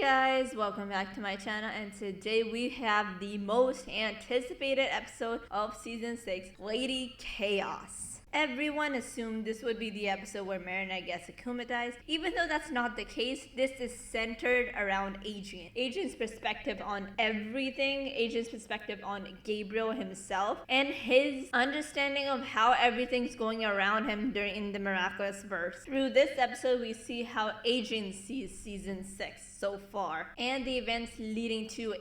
guys, welcome back to my channel, and today we have the most anticipated episode of season 6, Lady Chaos. Everyone assumed this would be the episode where Marinette gets akumatized. Even though that's not the case, this is centered around Adrien. Adrien's perspective on everything, Adrien's perspective on Gabriel himself, and his understanding of how everything's going around him during the Miraculous verse. Through this episode, we see how Adrien sees season 6 so far, and the events leading to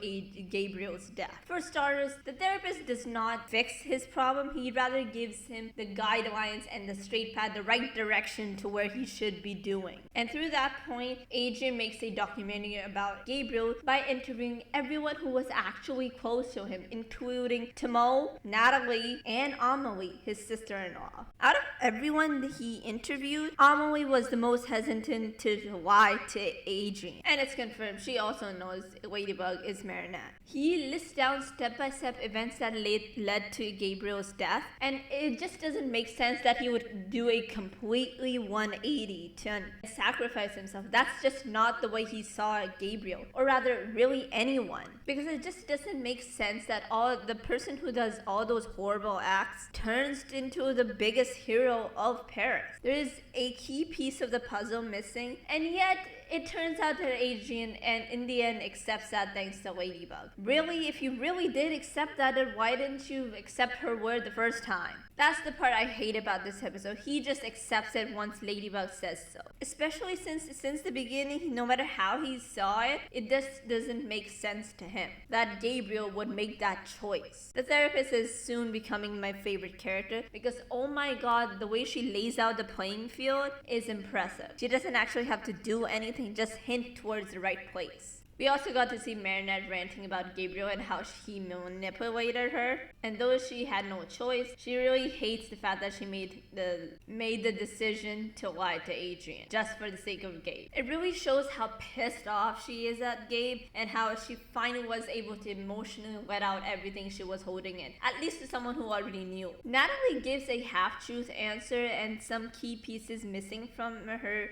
Gabriel's death. For starters, the therapist does not fix his problem, he rather gives him the guidelines and the straight path, the right direction to where he should be doing. And through that point, Adrien makes a documentary about Gabriel by interviewing everyone who was actually close to him, including Timo, Natalie, and Amelie, his sister-in-law. Out of everyone he interviewed, Amelie was the most hesitant to lie to Adrien. And it's confirmed, she also knows Ladybug is Marinette. He lists down step-by-step events that led to Gabriel's death, and it just doesn't make sense that he would do a completely 180 to sacrifice himself. That's just not the way he saw Gabriel, or rather really anyone, because it just doesn't make sense that the person who does all those horrible acts turns into the biggest hero of Paris. There is a key piece of the puzzle missing, and yet it turns out that Adrien, and in the end, accepts that thanks to Ladybug. Really, if you really did accept that, then why didn't you accept her word the first time? That's the part I hate about this episode. He just accepts it once Ladybug says so. Especially since the beginning, no matter how he saw it, it just doesn't make sense to him that Gabriel would make that choice. The therapist is soon becoming my favorite character because, oh my god, the way she lays out the playing field is impressive. She doesn't actually have to do anything, just hint towards the right place. We also got to see Marinette ranting about Gabriel and how he manipulated her. And though she had no choice, she really hates the fact that she made the decision to lie to Adrien just for the sake of Gabe. It really shows how pissed off she is at Gabe and how she finally was able to emotionally let out everything she was holding in, at least to someone who already knew. Natalie gives a half-truth answer and some key pieces missing from her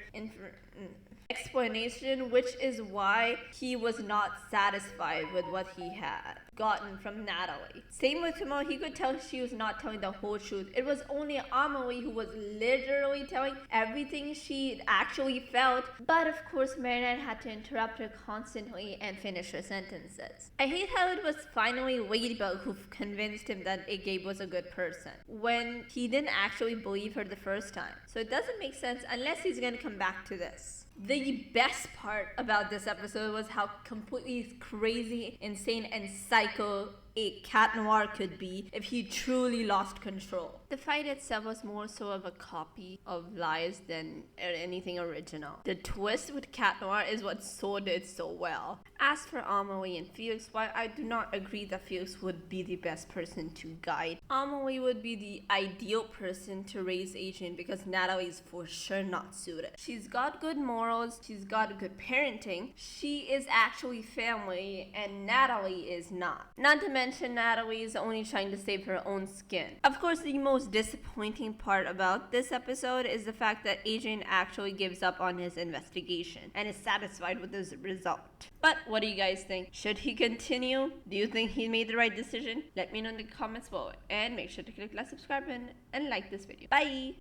explanation, which is why he was not satisfied with what he had gotten from Natalie. Same with Timo, he could tell she was not telling the whole truth. It was only Amelie who was literally telling everything she actually felt, but of course Marinette had to interrupt her constantly and finish her sentences. I hate how it was finally Ladybug who convinced him that Gabe was a good person, when he didn't actually believe her the first time. So it doesn't make sense unless he's gonna come back to this. The best part about this episode was how completely crazy, insane, and psycho a Chat Noir could be if he truly lost control. The fight itself was more so of a copy of Lies than anything original. The twist with Chat Noir is what sold it so well. As for Amelie and Felix, while I do not agree that Felix would be the best person to guide, Amelie would be the ideal person to raise Adrien because Natalie is for sure not suited. She's got good morals, she's got good parenting, she is actually family, and Natalie is not. Not to mention Natalie is only trying to save her own skin. Of course, the most disappointing part about this episode is the fact that Adrien actually gives up on his investigation and is satisfied with his result. But what do you guys think? Should he continue? Do you think he made the right decision? Let me know in the comments below, and make sure to click that subscribe button and like this video. Bye!